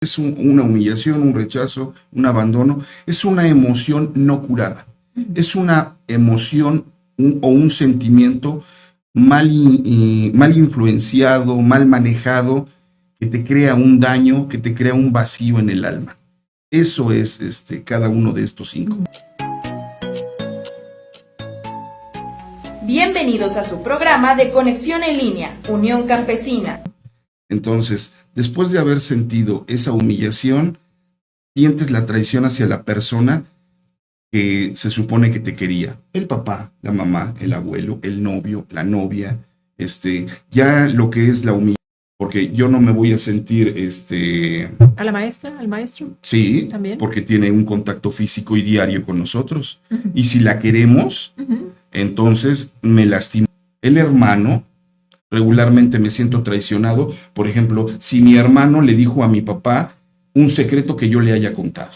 Es una humillación, un rechazo, un abandono, es una emoción no curada. Es una emoción o un sentimiento mal influenciado, mal manejado, que te crea un daño, que te crea un vacío en el alma. Eso es cada uno de estos 5. Bienvenidos a su programa de Conexión en Línea, Unión Campesina. Entonces, después de haber sentido esa humillación, sientes la traición hacia la persona que se supone que te quería. El papá, la mamá, el abuelo, el novio, la novia, ya lo que es la humillación. Porque yo no me voy a sentir, ¿A la maestra, al maestro? Sí, ¿También? porque tiene un contacto físico y diario con nosotros. Y si la queremos, entonces me lastima. El hermano, regularmente me siento traicionado. Por ejemplo, si mi hermano le dijo a mi papá un secreto que yo le haya contado.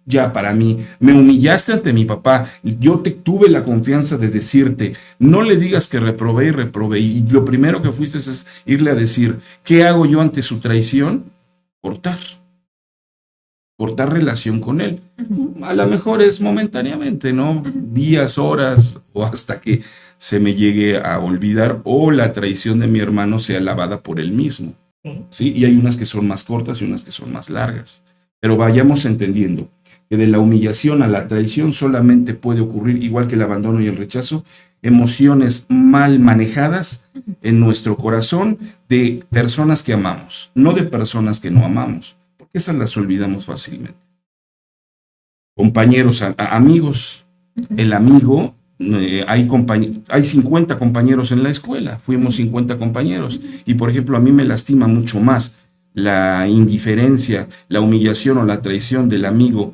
Ya para mí, me humillaste ante mi papá, yo tuve la confianza de decirte, no le digas que reprobé, y lo primero que fuiste es irle a decir, ¿qué hago yo ante su traición? Cortar relación con él. A lo mejor es momentáneamente, ¿no? Días, horas, o hasta que se me llegue a olvidar, o la traición de mi hermano sea lavada por él mismo, ¿sí? Y hay unas que son más cortas y unas que son más largas, pero vayamos entendiendo que de la humillación a la traición solamente puede ocurrir, igual que el abandono y el rechazo, emociones mal manejadas en nuestro corazón de personas que amamos, no de personas que no amamos, porque esas las olvidamos fácilmente. Compañeros, amigos, el amigo, hay 50 compañeros en la escuela, fuimos 50 compañeros, y por ejemplo a mí me lastima mucho más la indiferencia, la humillación o la traición del amigo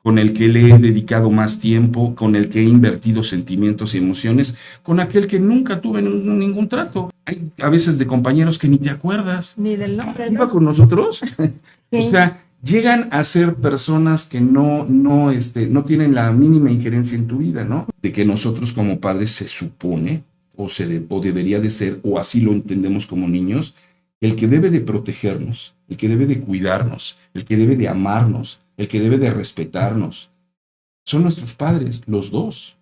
con el que le he dedicado más tiempo, con el que he invertido sentimientos y emociones, con aquel que nunca tuve ningún trato. Hay a veces de compañeros que ni te acuerdas. Ni del nombre. ¿Iba con nosotros? Sí. O sea, llegan a ser personas que no tienen la mínima injerencia en tu vida, ¿no? De que nosotros como padres se supone, o debería de ser, o así lo entendemos como niños, el que debe de protegernos, el que debe de cuidarnos, el que debe de amarnos, el que debe de respetarnos, son nuestros padres, los dos.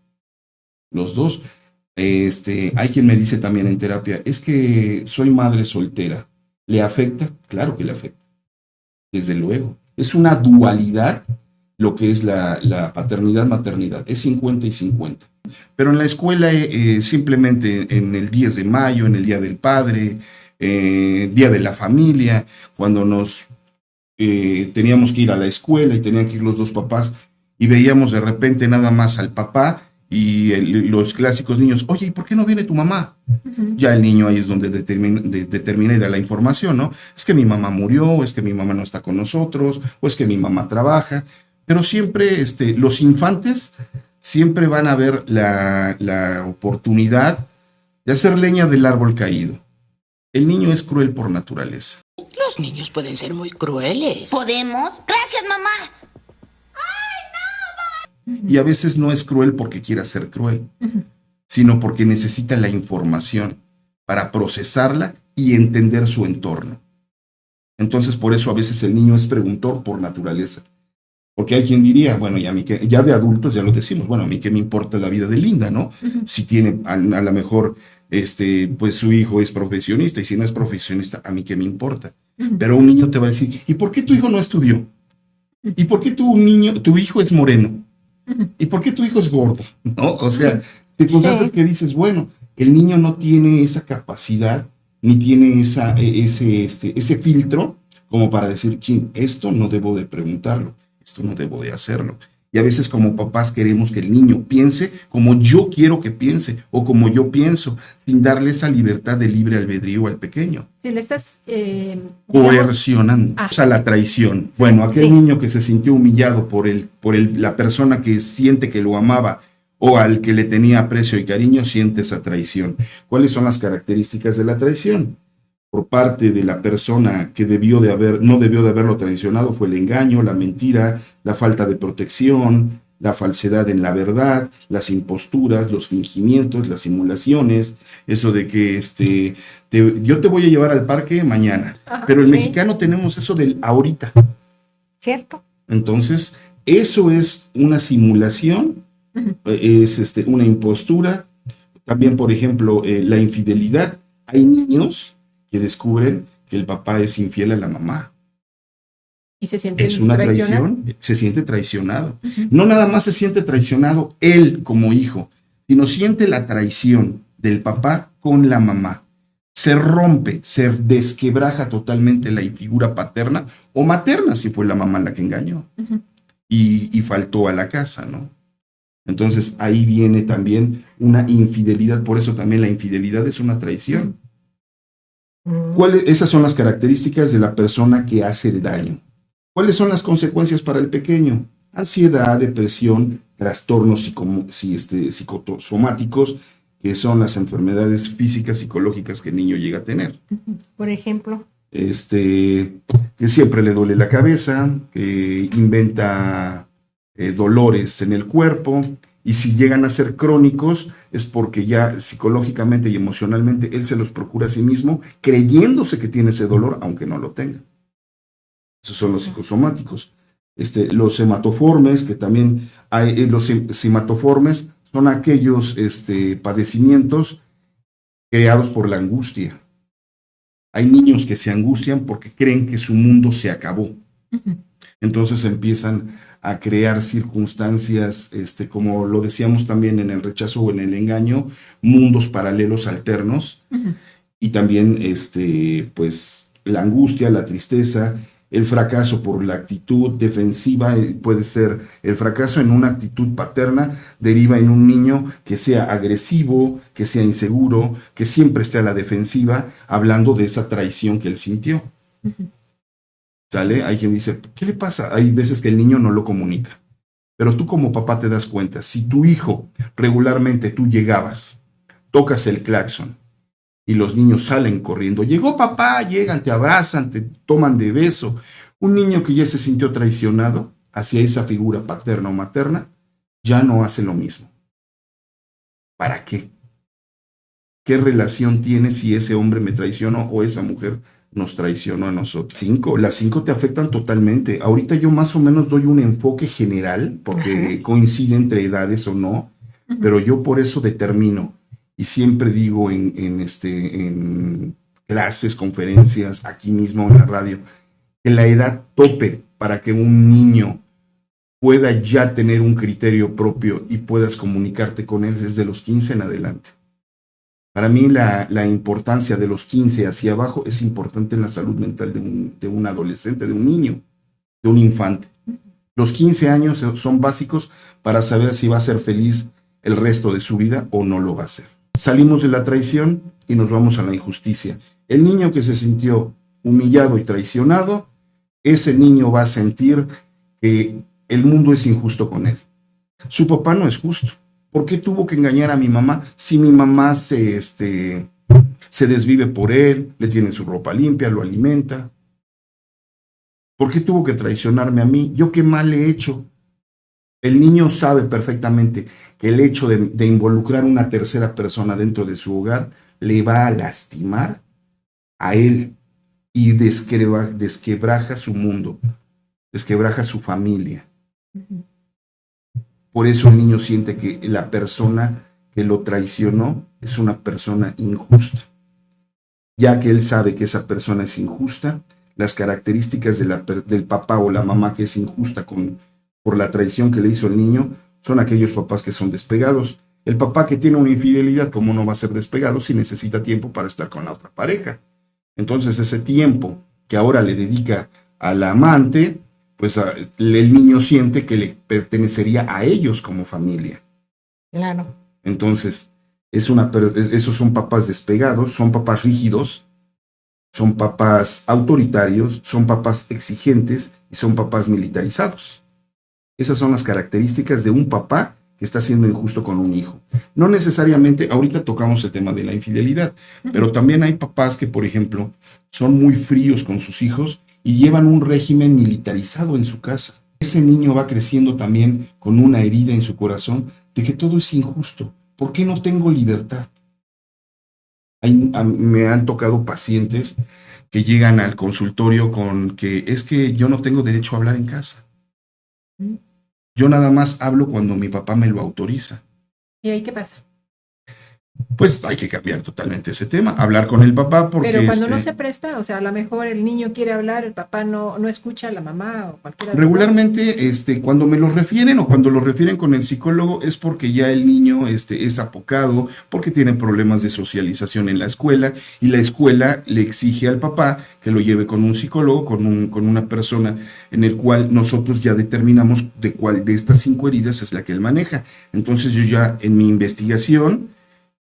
Hay quien me dice también en terapia, es que soy madre soltera. ¿Le afecta? Claro que le afecta. Desde luego. Es una dualidad lo que es la paternidad-maternidad. Es 50 y 50. Pero en la escuela, simplemente en el 10 de mayo, en el Día del Padre, Día de la Familia, cuando teníamos que ir a la escuela y tenían que ir los dos papás y veíamos de repente nada más al papá y los clásicos niños, oye, ¿y por qué no viene tu mamá? Ya el niño ahí es donde determina y da la información, ¿no? Es que mi mamá murió, es que mi mamá no está con nosotros, o es que mi mamá trabaja, pero siempre los infantes siempre van a ver la oportunidad de hacer leña del árbol caído. El niño es cruel por naturaleza. Los niños pueden ser muy crueles. ¿Podemos? Gracias, mamá. Y a veces no es cruel porque quiera ser cruel, sino porque necesita la información para procesarla y entender su entorno. Entonces, por eso a veces el niño es preguntor por naturaleza. Porque hay quien diría, bueno, ya de adultos ya lo decimos, bueno, a mí qué me importa la vida de Linda, ¿no? Si tiene, a lo mejor, pues su hijo es profesionista, y si no es profesionista, a mí qué me importa. Pero un niño te va a decir, ¿y por qué tu hijo no estudió? ¿Y por qué tu hijo es moreno? ¿Y por qué tu hijo es gordo? ¿No? O sea, te contratas que dices, bueno, el niño no tiene esa capacidad, ni tiene ese filtro como para decir, chin, esto no debo de preguntarlo, esto no debo de hacerlo. Y a veces como papás queremos que el niño piense como yo quiero que piense, o como yo pienso, sin darle esa libertad de libre albedrío al pequeño. Si le estás coercionando a la traición. Sí, bueno, aquel niño que se sintió humillado por la persona que siente que lo amaba o al que le tenía aprecio y cariño, siente esa traición. ¿Cuáles son las características de la traición? Por parte de la persona que no debió de haberlo traicionado fue el engaño, la mentira, la falta de protección, la falsedad en la verdad, las imposturas, los fingimientos, las simulaciones, eso de que yo te voy a llevar al parque mañana, pero el mexicano tenemos eso del ahorita. ¿Cierto? Entonces, eso es una simulación, es una impostura. También, por ejemplo, la infidelidad. Hay niños que descubren que el papá es infiel a la mamá. Y se siente Es una traición, se siente traicionado. No nada más se siente traicionado él como hijo, sino siente la traición del papá con la mamá. Se rompe, se desquebraja totalmente la figura paterna o materna, si fue la mamá la que engañó y faltó a la casa, ¿no? Entonces ahí viene también una infidelidad, por eso también la infidelidad es una traición. Esas son las características de la persona que hace el daño. ¿Cuáles son las consecuencias para el pequeño? Ansiedad, depresión, trastornos psicosomáticos, que son las enfermedades físicas, psicológicas que el niño llega a tener. Por ejemplo. Que siempre le duele la cabeza, que inventa dolores en el cuerpo, y si llegan a ser crónicos es porque ya psicológicamente y emocionalmente él se los procura a sí mismo, creyéndose que tiene ese dolor, aunque no lo tenga. Esos son los psicosomáticos. Los hematoformes, que también hay, los hematoformes son aquellos padecimientos creados por la angustia. Hay niños que se angustian porque creen que su mundo se acabó. Entonces empiezan a crear circunstancias, como lo decíamos también en el rechazo o en el engaño, mundos paralelos alternos. Y también, pues, la angustia, la tristeza, el fracaso por la actitud defensiva, puede ser el fracaso en una actitud paterna, deriva en un niño que sea agresivo, que sea inseguro, que siempre esté a la defensiva, hablando de esa traición que él sintió. ¿Sale? Hay quien dice, ¿qué le pasa? Hay veces que el niño no lo comunica, pero tú como papá te das cuenta. Si tu hijo regularmente tú llegabas, tocas el claxon y los niños salen corriendo, llegó papá, llegan, te abrazan, te toman de beso. Un niño que ya se sintió traicionado hacia esa figura paterna o materna, ya no hace lo mismo. ¿Para qué? ¿Qué relación tiene si ese hombre me traicionó o esa mujer nos traicionó a nosotros? Las 5 te afectan totalmente. Ahorita yo más o menos doy un enfoque general, porque coincide entre edades o no, pero yo por eso determino, y siempre digo en clases, conferencias, aquí mismo en la radio, que la edad tope para que un niño pueda ya tener un criterio propio y puedas comunicarte con él desde los 15 en adelante. Para mí la importancia de los 15 hacia abajo es importante en la salud mental de un adolescente, de un niño, de un infante. Los 15 años son básicos para saber si va a ser feliz el resto de su vida o no lo va a ser. Salimos de la traición y nos vamos a la injusticia. El niño que se sintió humillado y traicionado, ese niño va a sentir que el mundo es injusto con él. Su papá no es justo. ¿Por qué tuvo que engañar a mi mamá si mi mamá se desvive por él, le tiene su ropa limpia, lo alimenta? ¿Por qué tuvo que traicionarme a mí? ¿Yo qué mal le he hecho? El niño sabe perfectamente que el hecho de involucrar una tercera persona dentro de su hogar le va a lastimar a él y desquebraja su mundo, desquebraja su familia. Por eso el niño siente que la persona que lo traicionó es una persona injusta. Ya que él sabe que esa persona es injusta, las características del papá o la mamá que es injusta por la traición que le hizo el niño son aquellos papás que son despegados. El papá que tiene una infidelidad, ¿cómo no va a ser despegado si necesita tiempo para estar con la otra pareja? Entonces ese tiempo que ahora le dedica al amante, pues el niño siente que le pertenecería a ellos como familia. Claro. Entonces, esos son papás despegados, son papás rígidos, son papás autoritarios, son papás exigentes y son papás militarizados. Esas son las características de un papá que está siendo injusto con un hijo. No necesariamente, ahorita tocamos el tema de la infidelidad, pero también hay papás que, por ejemplo, son muy fríos con sus hijos y llevan un régimen militarizado en su casa. ese niño va creciendo también con una herida en su corazón de que todo es injusto. ¿Por qué no tengo libertad? Me han tocado pacientes que llegan al consultorio con que es que yo no tengo derecho a hablar en casa. Yo nada más hablo cuando mi papá me lo autoriza. ¿Y ahí qué pasa? Pues hay que cambiar totalmente ese tema, hablar con el papá porque... Pero cuando no se presta, o sea, a lo mejor el niño quiere hablar, el papá no escucha a la mamá o cualquiera. Regularmente, cuando me lo refieren o cuando lo refieren con el psicólogo es porque ya el niño es apocado, porque tiene problemas de socialización en la escuela y la escuela le exige al papá que lo lleve con un psicólogo, con una persona en el cual nosotros ya determinamos de cuál de estas 5 heridas es la que él maneja. Entonces yo ya en mi investigación,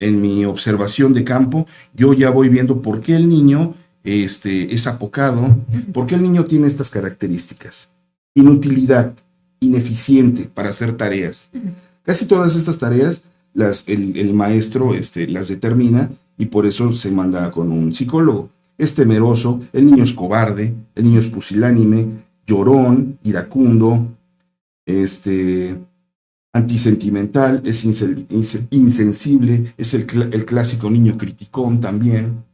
en mi observación de campo, yo ya voy viendo por qué el niño es apocado, por qué el niño tiene estas características. Inutilidad, ineficiente para hacer tareas. Casi todas estas tareas el maestro las determina y por eso se manda con un psicólogo. Es temeroso, el niño es cobarde, el niño es pusilánime, llorón, iracundo, antisentimental, es insensible, es el clásico niño criticón también,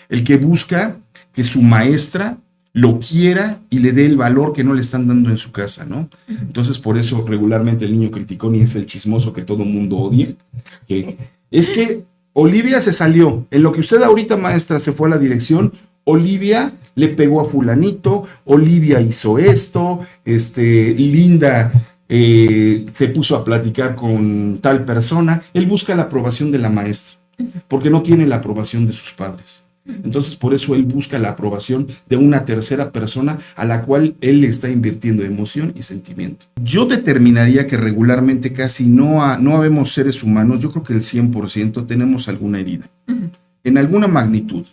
el que busca que su maestra lo quiera y le dé el valor que no le están dando en su casa, ¿no? Entonces, por eso regularmente el niño criticón y es el chismoso que todo mundo odia. Es que Olivia se salió, en lo que usted ahorita, maestra, se fue a la dirección, Olivia le pegó a fulanito, Olivia hizo esto, Linda... se puso a platicar con tal persona. Él busca la aprobación de la maestra porque no tiene la aprobación de sus padres. Entonces por eso él busca la aprobación de una tercera persona a la cual él le está invirtiendo emoción y sentimiento. Yo determinaría que regularmente casi no habemos seres humanos, yo creo que el 100% tenemos alguna herida, en alguna magnitud.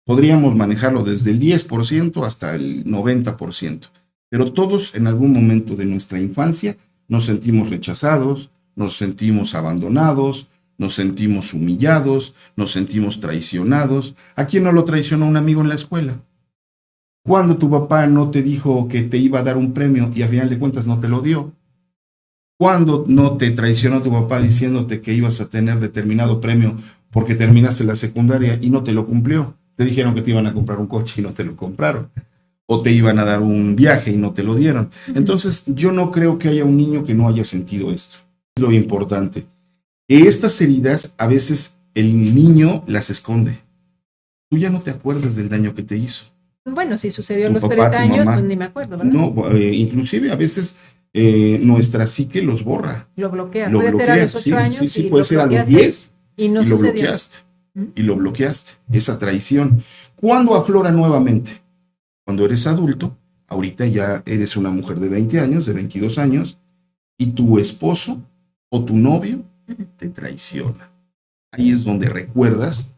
Podríamos manejarlo desde el 10% hasta el 90%. Pero todos en algún momento de nuestra infancia nos sentimos rechazados, nos sentimos abandonados, nos sentimos humillados, nos sentimos traicionados. ¿A quién no lo traicionó un amigo en la escuela? ¿Cuándo tu papá no te dijo que te iba a dar un premio y a final de cuentas no te lo dio? ¿Cuándo no te traicionó tu papá diciéndote que ibas a tener determinado premio porque terminaste la secundaria y no te lo cumplió? Te dijeron que te iban a comprar un coche y no te lo compraron. O te iban a dar un viaje y no te lo dieron. Entonces, yo no creo que haya un niño que no haya sentido esto. Es lo importante. Estas heridas, a veces el niño las esconde. Tú ya no te acuerdas del daño que te hizo. Bueno, si sucedió a Tu los papá, 30 tu años, mamá. pues ni me acuerdo, ¿verdad? No, inclusive a veces nuestra psique los borra. Lo bloquea. Lo Puede ser a los 8 sí, años. Sí, sí, y puede lo ser a los bloqueaste 10 y no y lo sucedió. bloqueaste. Y lo bloqueaste. Esa traición. ¿Cuándo aflora nuevamente? Cuando eres adulto. Ahorita ya eres una mujer de 20 años, de 22 años, y tu esposo o tu novio te traiciona. Ahí es donde recuerdas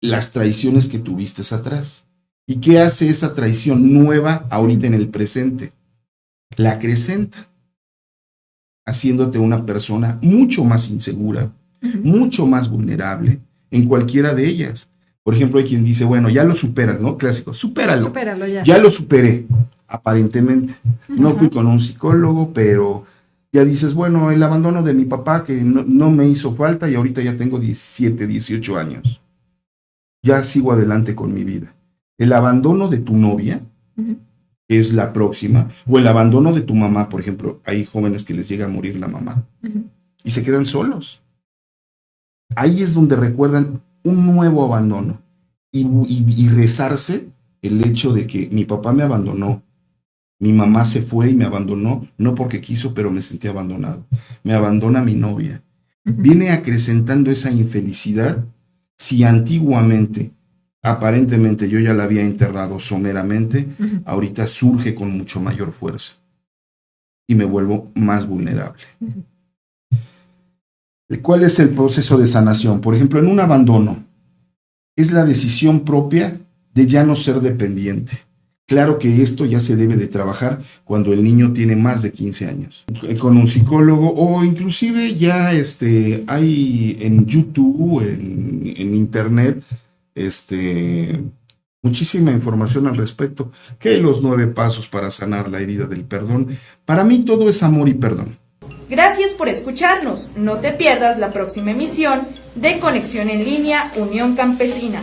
las traiciones que tuviste atrás. ¿Y qué hace esa traición nueva ahorita en el presente? La acrecenta, haciéndote una persona mucho más insegura, mucho más vulnerable en cualquiera de ellas. Por ejemplo, hay quien dice, bueno, ya lo superas, ¿no? Clásico, supéralo. Supéralo ya. Ya lo superé, aparentemente. No fui con un psicólogo, pero ya dices, bueno, el abandono de mi papá que no me hizo falta y ahorita ya tengo 17, 18 años. Ya sigo adelante con mi vida. El abandono de tu novia es la próxima, o el abandono de tu mamá, por ejemplo. Hay jóvenes que les llega a morir la mamá y se quedan solos. Ahí es donde recuerdan un nuevo abandono y rezarse el hecho de que mi papá me abandonó, mi mamá se fue y me abandonó, no porque quiso, pero me sentí abandonado. Me abandona mi novia. Viene acrecentando esa infelicidad si antiguamente, aparentemente yo ya la había enterrado someramente, ahorita surge con mucho mayor fuerza y me vuelvo más vulnerable. ¿Cuál es el proceso de sanación? Por ejemplo, en un abandono, es la decisión propia de ya no ser dependiente. Claro que esto ya se debe de trabajar cuando el niño tiene más de 15 años. Con un psicólogo o inclusive ya hay en YouTube, en Internet, Muchísima información al respecto. Que los 9 pasos para sanar la herida del perdón. Para mí todo es amor y perdón. Gracias por escucharnos. No te pierdas la próxima emisión de Conexión en Línea Unión Campesina.